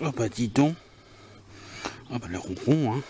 Oh bah dis donc. Ah bah le ronron, hein.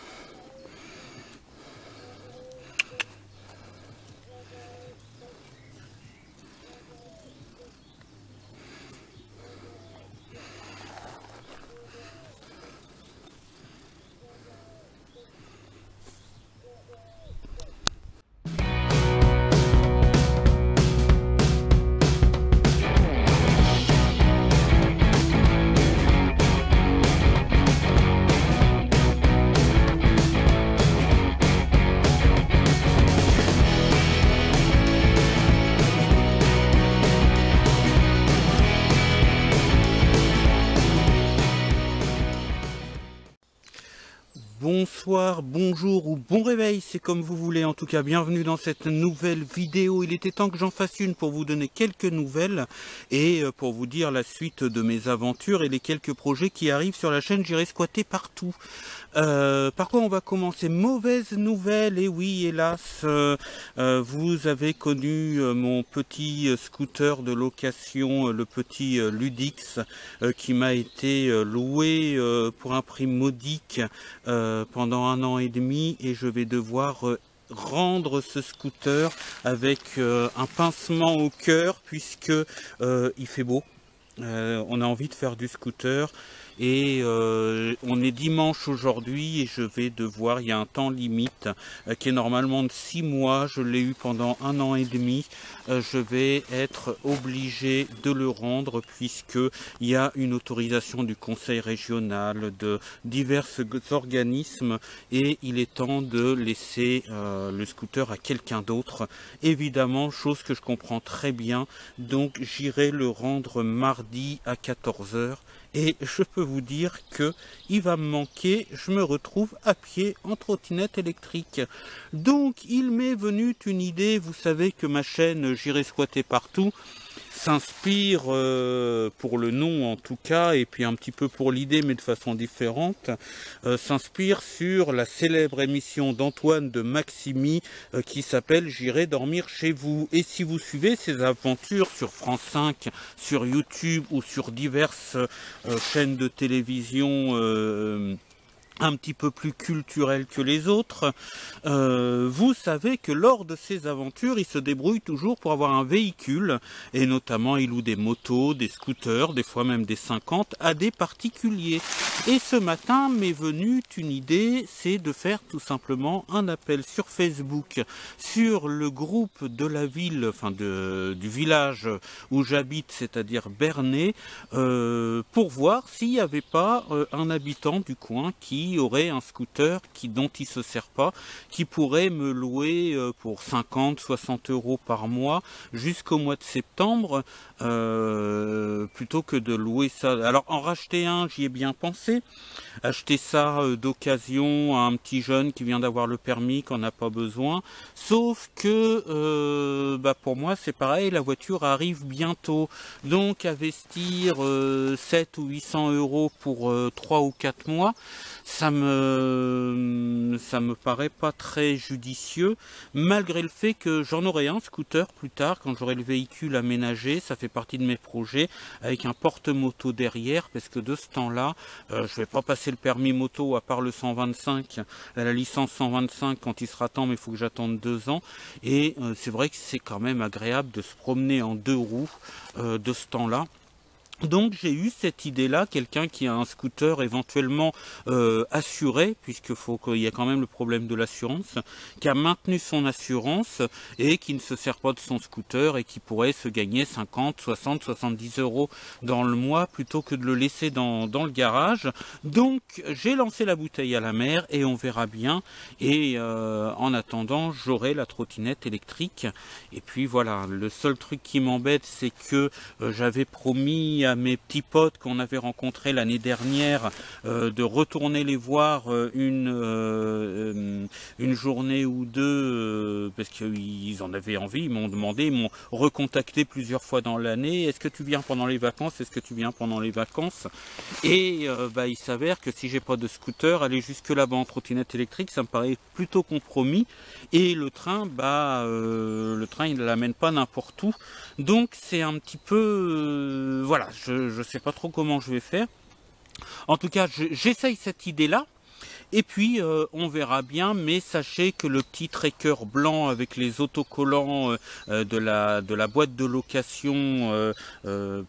Bonsoir, bonjour ou bon réveil, c'est comme vous voulez. En tout cas, bienvenue dans cette nouvelle vidéo. Il était temps que j'en fasse une pour vous donner quelques nouvelles et pour vous dire la suite de mes aventures et les quelques projets qui arrivent sur la chaîne. J'irai squatter partout. Par quoi on va commencer? Mauvaise nouvelle, et oui, hélas, vous avez connu mon petit scooter de location, le petit Ludix, qui m'a été loué pour un prix modique pendant 1 an et demi, et je vais devoir rendre ce scooter avec un pincement au cœur, puisque il fait beau. On a envie de faire du scooter et on est dimanche aujourd'hui et je vais devoir, il y a un temps limite qui est normalement de 6 mois, je l'ai eu pendant 1 an et demi, je vais être obligé de le rendre puisque il y a une autorisation du conseil régional, de divers organismes, et il est temps de laisser le scooter à quelqu'un d'autre, évidemment, chose que je comprends très bien. Donc j'irai le rendre mardi à 14 h et je peux vous dire que il va me manquer. Je me retrouve à pied en trottinette électrique. Donc il m'est venu une idée. Vous savez que ma chaîne J'irai squatter partout s'inspire, pour le nom en tout cas, et puis un petit peu pour l'idée, mais de façon différente, s'inspire sur la célèbre émission d'Antoine de Maximi qui s'appelle J'irai dormir chez vous. Et si vous suivez ses aventures sur France 5, sur YouTube ou sur diverses chaînes de télévision un petit peu plus culturel que les autres, vous savez que lors de ces aventures, il se débrouille toujours pour avoir un véhicule, et notamment il loue des motos, des scooters, des fois même des 50, à des particuliers. Et ce matin m'est venue une idée, c'est de faire tout simplement un appel sur Facebook, sur le groupe de la ville, enfin du village où j'habite, c'est-à-dire Bernay, pour voir s'il n'y avait pas un habitant du coin qui aurait un scooter dont il se sert pas, qui pourrait me louer pour 50-60 € par mois jusqu'au mois de septembre, plutôt que de louer ça. Alors en racheter un, j'y ai bien pensé, acheter ça d'occasion à un petit jeune qui vient d'avoir le permis, qu'on n'a pas besoin, sauf que pour moi c'est pareil, la voiture arrive bientôt, donc investir 700 ou 800 € pour 3 ou 4 mois, ça me paraît pas très judicieux, malgré le fait que j'en aurai un scooter plus tard quand j'aurai le véhicule aménagé. Ça fait partie de mes projets, avec un porte-moto derrière, parce que de ce temps-là, je vais pas passer le permis moto, à part le 125, la licence 125 quand il sera temps, mais il faut que j'attende 2 ans, et c'est vrai que c'est quand même agréable de se promener en 2 roues de ce temps-là. Donc j'ai eu cette idée-là, quelqu'un qui a un scooter éventuellement assuré, qu'il y a quand même le problème de l'assurance, qui a maintenu son assurance et qui ne se sert pas de son scooter et qui pourrait se gagner 50, 60, 70 € dans le mois plutôt que de le laisser dans le garage. Donc j'ai lancé la bouteille à la mer et on verra bien. Et en attendant, j'aurai la trottinette électrique. Et puis voilà, le seul truc qui m'embête, c'est que j'avais promis à mes petits potes qu'on avait rencontrés l'année dernière de retourner les voir une journée ou deux, parce qu'ils en avaient envie, ils m'ont demandé, ils m'ont recontacté plusieurs fois dans l'année: est-ce que tu viens pendant les vacances, est-ce que tu viens pendant les vacances? Et il s'avère que si j'ai pas de scooter, aller jusque là-bas en trottinette électrique, ça me paraît plutôt compromis, et le train il ne l'amène pas n'importe où, donc c'est un petit peu voilà, je sais pas trop comment je vais faire. En tout cas, j'essaye cette idée-là. Et puis on verra bien, mais sachez que le petit tracker blanc avec les autocollants de la boîte de location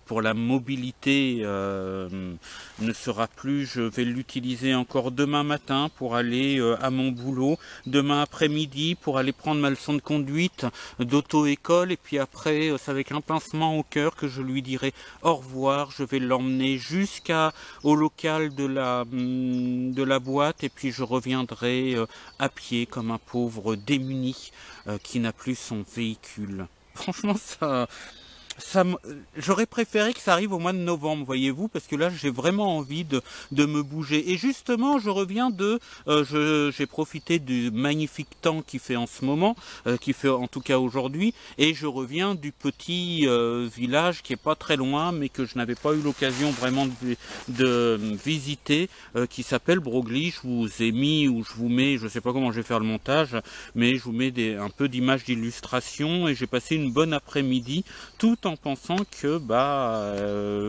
pour la mobilité ne sera plus. Je vais l'utiliser encore demain matin pour aller à mon boulot, demain après-midi pour aller prendre ma leçon de conduite d'auto-école, et puis après c'est avec un pincement au cœur que je lui dirai au revoir. Je vais l'emmener jusqu'au local de la boîte, et puis je reviendrai à pied comme un pauvre démuni qui n'a plus son véhicule. Franchement, j'aurais préféré que ça arrive au mois de novembre, voyez-vous, parce que là j'ai vraiment envie de me bouger. Et justement, je reviens j'ai profité du magnifique temps qu'il fait en ce moment, qui fait en tout cas aujourd'hui, et je reviens du petit village qui est pas très loin, mais que je n'avais pas eu l'occasion vraiment de visiter, qui s'appelle Broglie. Je vous ai mis, ou je vous mets, je sais pas comment je vais faire le montage, mais je vous mets un peu d'images d'illustration, et j'ai passé une bonne après-midi, tout en pensant que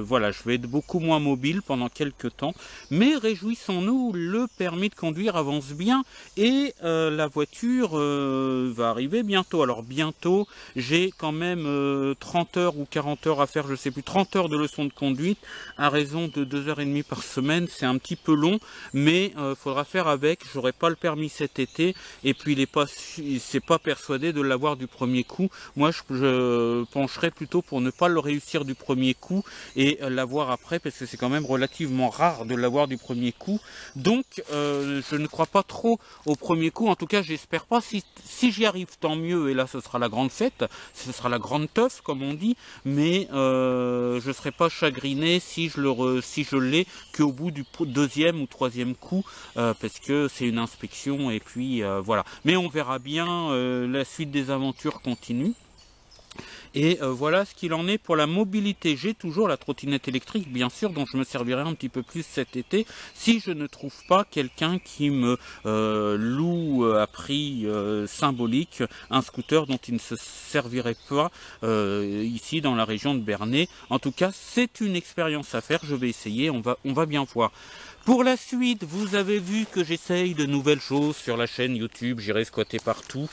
voilà, je vais être beaucoup moins mobile pendant quelques temps, mais réjouissons-nous, le permis de conduire avance bien, et la voiture va arriver bientôt. Alors bientôt, j'ai quand même 30 heures ou 40 heures à faire, je sais plus, 30 heures de leçon de conduite à raison de 2h30 par semaine. C'est un petit peu long, mais faudra faire avec. J'aurai pas le permis cet été, et puis c'est pas persuadé de l'avoir du premier coup. Moi je pencherai plutôt pour ne pas le réussir du premier coup et l'avoir après, parce que c'est quand même relativement rare de l'avoir du premier coup. Donc je ne crois pas trop au premier coup, en tout cas j'espère pas. Si j'y arrive, tant mieux, et là ce sera la grande fête, ce sera la grande teuf comme on dit, mais je serai pas chagriné si je l'ai qu'au bout du deuxième ou troisième coup, parce que c'est une inspection, et puis voilà. Mais on verra bien, la suite des aventures continue. Et voilà ce qu'il en est pour la mobilité. J'ai toujours la trottinette électrique, bien sûr, dont je me servirai un petit peu plus cet été, si je ne trouve pas quelqu'un qui me loue à prix symbolique un scooter dont il ne se servirait pas ici dans la région de Bernay. En tout cas, c'est une expérience à faire, je vais essayer, on va bien voir. Pour la suite, vous avez vu que j'essaye de nouvelles choses sur la chaîne YouTube. J'irai squatter partout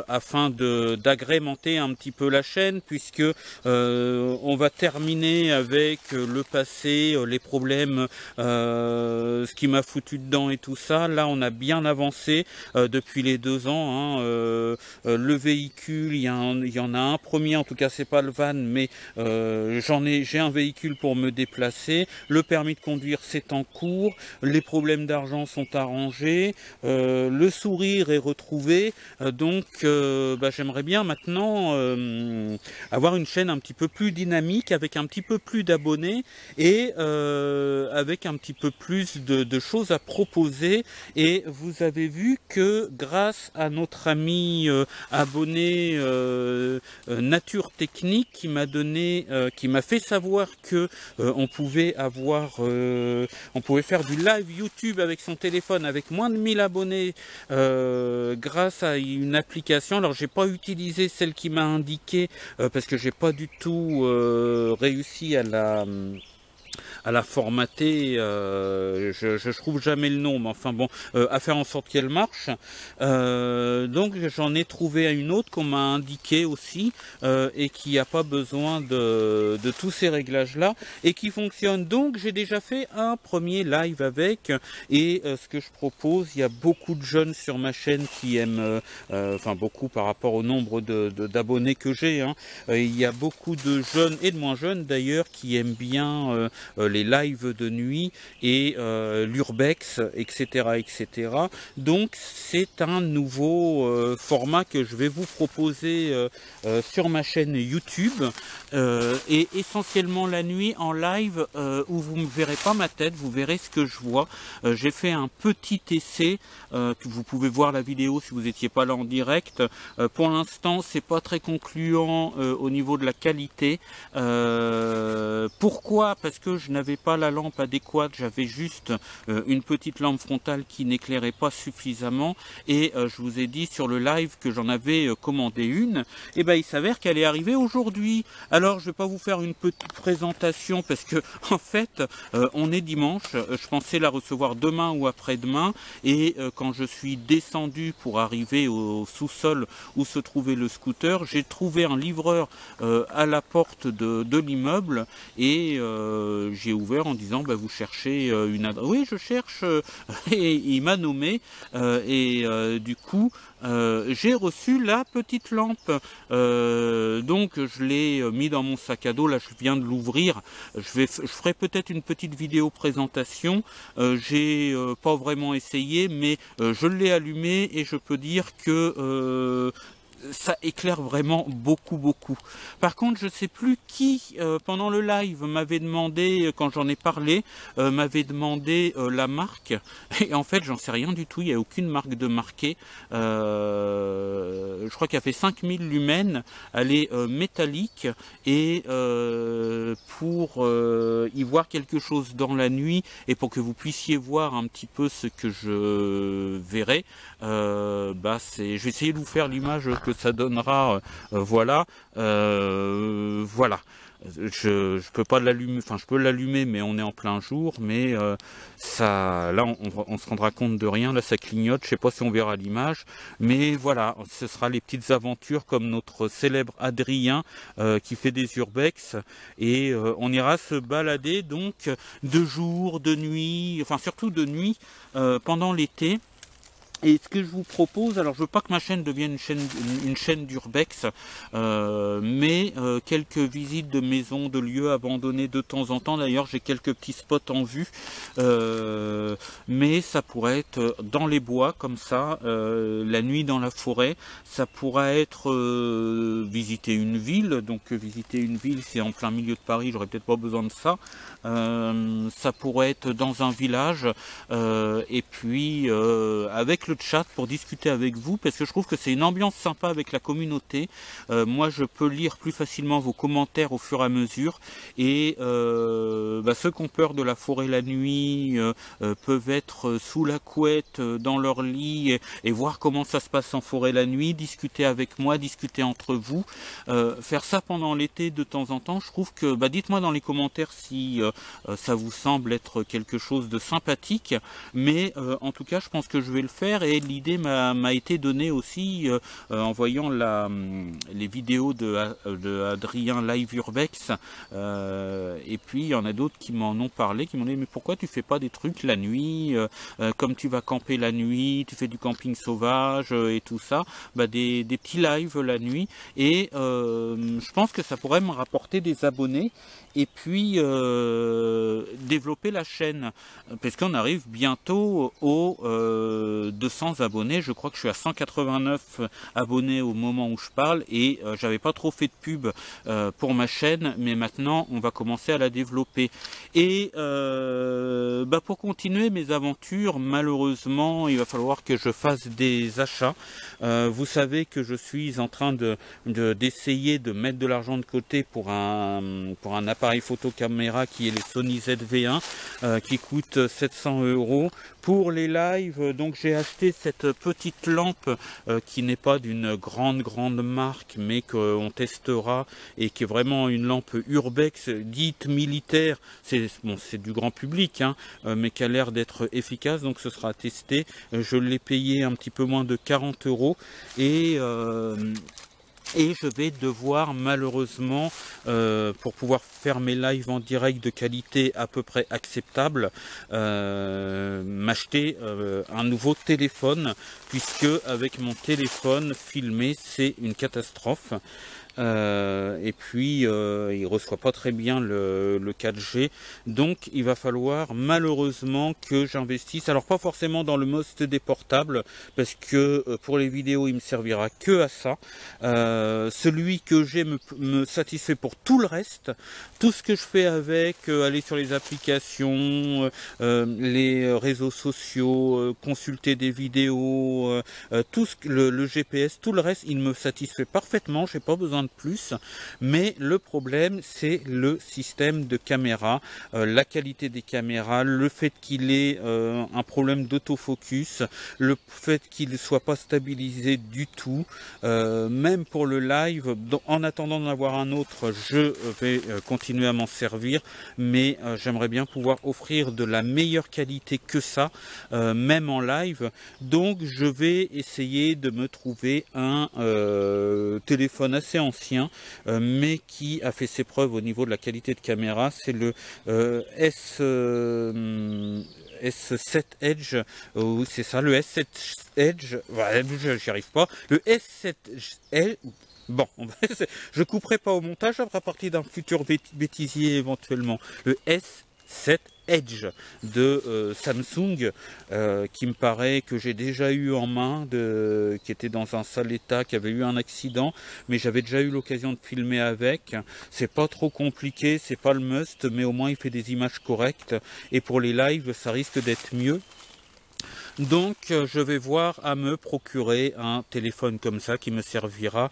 afin d'agrémenter un petit peu la chaîne, puisque on va terminer avec le passé, les problèmes, ce qui m'a foutu dedans et tout ça. Là, on a bien avancé depuis les 2 ans. Le véhicule, il y en a un premier, en tout cas c'est pas le van, mais j'ai un véhicule pour me déplacer. Le permis de conduire, c'est en cours. Les problèmes d'argent sont arrangés, le sourire est retrouvé, donc j'aimerais bien maintenant avoir une chaîne un petit peu plus dynamique, avec un petit peu plus d'abonnés, et avec un petit peu plus de choses à proposer. Et vous avez vu que grâce à notre ami abonné Nature Technique, qui m'a fait savoir que on pouvait faire du live YouTube avec son téléphone avec moins de 1000 abonnés grâce à une application. Alors j'ai pas utilisé celle qui m'a indiqué parce que j'ai pas du tout réussi à la formater, je trouve jamais le nom, mais enfin bon, à faire en sorte qu'elle marche. Donc j'en ai trouvé une autre qu'on m'a indiqué aussi, et qui n'a pas besoin de tous ces réglages là, et qui fonctionne. Donc j'ai déjà fait un premier live avec, et ce que je propose, il y a beaucoup de jeunes sur ma chaîne qui aiment, enfin beaucoup par rapport au nombre d'abonnés que j'ai, il y a beaucoup de jeunes et de moins jeunes d'ailleurs qui aiment bien les lives de nuit et l'urbex, etc. Donc c'est un nouveau format que je vais vous proposer sur ma chaîne YouTube, et essentiellement la nuit en live, où vous ne verrez pas ma tête, vous verrez ce que je vois. J'ai fait un petit essai, que vous pouvez voir la vidéo si vous n'étiez pas là en direct. Pour l'instant c'est pas très concluant au niveau de la qualité. Pourquoi? Parce que que je n'avais pas la lampe adéquate, j'avais juste une petite lampe frontale qui n'éclairait pas suffisamment, et je vous ai dit sur le live que j'en avais commandé une, et ben il s'avère qu'elle est arrivée aujourd'hui. Alors je vais pas vous faire une petite présentation parce que en fait on est dimanche, je pensais la recevoir demain ou après-demain, et quand je suis descendu pour arriver au sous-sol où se trouvait le scooter, j'ai trouvé un livreur à la porte de l'immeuble, et j'ai ouvert en disant bah, vous cherchez une adresse. Oui, je cherche, et il m'a nommé, du coup j'ai reçu la petite lampe, donc je l'ai mis dans mon sac à dos. Là je viens de l'ouvrir, je ferai peut-être une petite vidéo présentation. J'ai pas vraiment essayé, mais je l'ai allumé et je peux dire que ça éclaire vraiment beaucoup. Par contre, je sais plus qui pendant le live m'avait demandé, quand j'en ai parlé, m'avait demandé la marque, et en fait j'en sais rien du tout, il n'y a aucune marque de marquée. Je crois qu'elle fait 5000 lumens, elle est métallique, et pour y voir quelque chose dans la nuit et pour que vous puissiez voir un petit peu ce que je verrai, bah je vais essayer de vous faire l'image que ça donnera, voilà. Je peux pas l'allumer, enfin je peux l'allumer, mais on est en plein jour, mais ça, là on se rendra compte de rien, là ça clignote, je sais pas si on verra l'image, mais voilà, ce sera les petites aventures comme notre célèbre Adrien qui fait des urbex, et on ira se balader donc de jour, de nuit, enfin surtout de nuit pendant l'été. Et ce que je vous propose, alors je veux pas que ma chaîne devienne une chaîne d'urbex, mais quelques visites de maisons, de lieux abandonnés de temps en temps. D'ailleurs j'ai quelques petits spots en vue, mais ça pourrait être dans les bois comme ça, la nuit dans la forêt. Ça pourrait être visiter une ville, donc visiter une ville c'est en plein milieu de Paris, j'aurais peut-être pas besoin de ça. Ça pourrait être dans un village, et puis avec le chat pour discuter avec vous, parce que je trouve que c'est une ambiance sympa avec la communauté. Moi je peux lire plus facilement vos commentaires au fur et à mesure, et ceux qui ont peur de la forêt la nuit peuvent être sous la couette dans leur lit et voir comment ça se passe en forêt la nuit, discuter avec moi, discuter entre vous, faire ça pendant l'été de temps en temps. Je trouve que, dites-moi dans les commentaires si ça vous semble être quelque chose de sympathique, mais en tout cas je pense que je vais le faire, et l'idée m'a été donnée aussi en voyant les vidéos de Adrien Live Urbex, et puis il y en a d'autres qui m'en ont parlé, qui m'ont dit mais pourquoi tu fais pas des trucs la nuit, comme tu vas camper la nuit, tu fais du camping sauvage et tout ça, des petits lives la nuit, et je pense que ça pourrait me rapporter des abonnés, et puis développer la chaîne, parce qu'on arrive bientôt aux 200 abonnés. Je crois que je suis à 189 abonnés au moment où je parle, et j'avais pas trop fait de pub pour ma chaîne, mais maintenant on va commencer à la développer. Et pour continuer mes aventures, malheureusement il va falloir que je fasse des achats. Vous savez que je suis en train d'essayer de mettre de l'argent de côté pour un appareil photo caméra qui est le Sony ZV-1, qui coûte 700 €. Pour les lives, donc j'ai acheté cette petite lampe qui n'est pas d'une grande marque, mais qu'on testera, et qui est vraiment une lampe urbex dite militaire. C'est du grand public, hein, mais qui a l'air d'être efficace, donc ce sera testé. Je l'ai payé un petit peu moins de 40 €, et je vais devoir malheureusement, pour pouvoir faire mes lives en direct de qualité à peu près acceptable, m'acheter un nouveau téléphone, puisque avec mon téléphone filmé c'est une catastrophe. Et puis il reçoit pas très bien le 4G, donc il va falloir malheureusement que j'investisse, alors pas forcément dans le most des portables, parce que pour les vidéos il me servira que à ça. Celui que j'ai me satisfait pour tout le reste. Tout ce que je fais avec, aller sur les applications, les réseaux sociaux, consulter des vidéos, le GPS, tout le reste il me satisfait parfaitement, j'ai pas besoin de plus, mais le problème c'est le système de caméra, la qualité des caméras, le fait qu'il ait un problème d'autofocus, le fait qu'il ne soit pas stabilisé du tout, même pour le live. En attendant d'en avoir un autre, je vais continuer à m'en servir, mais j'aimerais bien pouvoir offrir de la meilleure qualité que ça, même en live. Donc je vais essayer de me trouver un téléphone assez ancien, mais qui a fait ses preuves au niveau de la qualité de caméra. C'est le S7 Edge, c'est ça, le S7 Edge, voilà, j'y arrive pas, le S7 Edge. Bon, je couperai pas au montage, à partir d'un futur bêtisier éventuellement. Le S7 Edge de Samsung, qui me paraît que j'ai déjà eu en main, qui était dans un sale état, qui avait eu un accident, mais j'avais déjà eu l'occasion de filmer avec. C'est pas trop compliqué, c'est pas le must, mais au moins il fait des images correctes, et pour les lives ça risque d'être mieux. Donc je vais voir à me procurer un téléphone comme ça qui me servira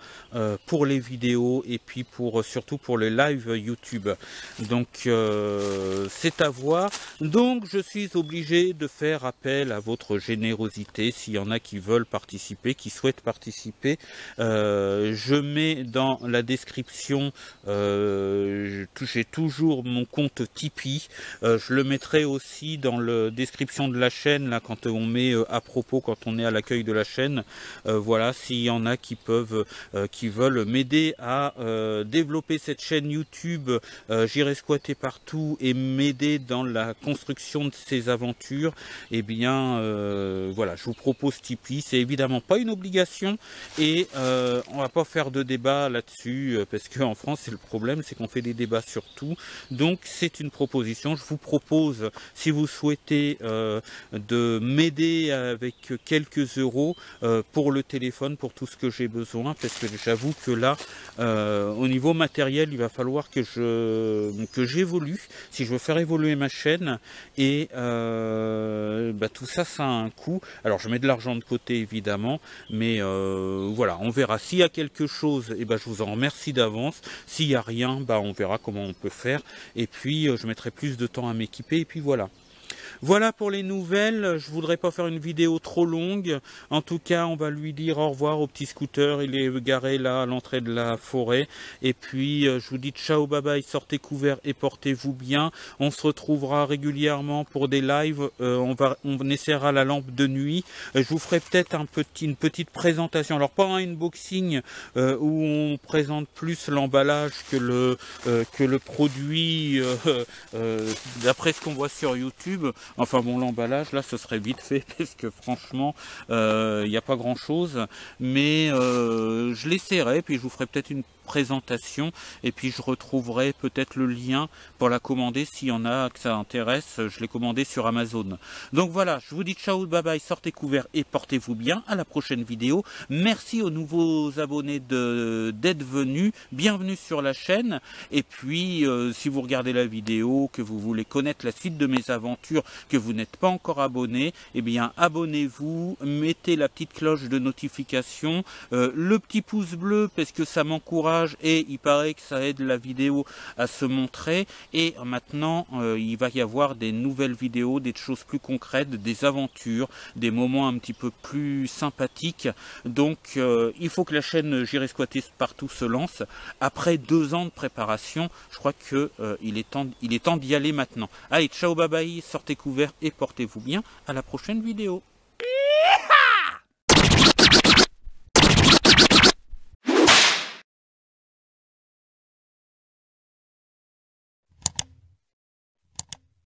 pour les vidéos et puis surtout pour les live YouTube. Donc c'est à voir. Donc je suis obligé de faire appel à votre générosité. S'il y en a qui veulent participer, qui souhaitent participer, je mets dans la description, j'ai toujours mon compte Tipeee. Je le mettrai aussi dans la description de la chaîne là, quand on met à propos, quand on est à l'accueil de la chaîne. Voilà, s'il y en a qui veulent m'aider à développer cette chaîne YouTube, j'irai squatter partout et m'aider dans la construction de ces aventures, et bien voilà, je vous propose Tipeee. C'est évidemment pas une obligation, et on va pas faire de débat là-dessus, parce qu'en France c'est le problème, c'est qu'on fait des débats sur tout. Donc c'est une proposition. Je vous propose, si vous souhaitez, de m'aider avec quelques euros pour le téléphone, pour tout ce que j'ai besoin, parce que j'avoue que là, au niveau matériel, il va falloir que j'évolue, si je veux faire évoluer ma chaîne, et tout ça, ça a un coût. Alors je mets de l'argent de côté évidemment, mais voilà, on verra. S'il y a quelque chose, et je vous en remercie d'avance. S'il n'y a rien, on verra comment on peut faire, et puis je mettrai plus de temps à m'équiper, et puis voilà. Voilà pour les nouvelles. Je voudrais pas faire une vidéo trop longue. En tout cas, on va lui dire au revoir au petit scooter. Il est garé là à l'entrée de la forêt. Et puis, je vous dis ciao, bye bye, sortez couverts et portez-vous bien. On se retrouvera régulièrement pour des lives. On essaiera la lampe de nuit. Je vous ferai peut-être une petite présentation. Alors pas un unboxing où on présente plus l'emballage que le produit d'après ce qu'on voit sur YouTube. Enfin bon, l'emballage là ce serait vite fait, parce que franchement il n'y a pas grand chose, mais je l'essaierai, puis je vous ferai peut-être une présentation, et puis je retrouverai peut-être le lien pour la commander. S'il y en a que ça intéresse, je l'ai commandé sur Amazon. Donc voilà, je vous dis ciao, bye bye, sortez couverts et portez-vous bien. À la prochaine vidéo. Merci aux nouveaux abonnés d'être venus, bienvenue sur la chaîne. Et puis si vous regardez la vidéo, que vous voulez connaître la suite de mes aventures, que vous n'êtes pas encore abonné, eh bien abonnez-vous, mettez la petite cloche de notification, le petit pouce bleu, parce que ça m'encourage, et il paraît que ça aide la vidéo à se montrer. Et maintenant il va y avoir des nouvelles vidéos, des choses plus concrètes, des aventures, des moments un petit peu plus sympathiques. Donc il faut que la chaîne J'irai squatter partout se lance. Après 2 ans de préparation, je crois que il est temps d'y aller maintenant. Allez, ciao, bye bye, sortez couverts et portez-vous bien. À la prochaine vidéo.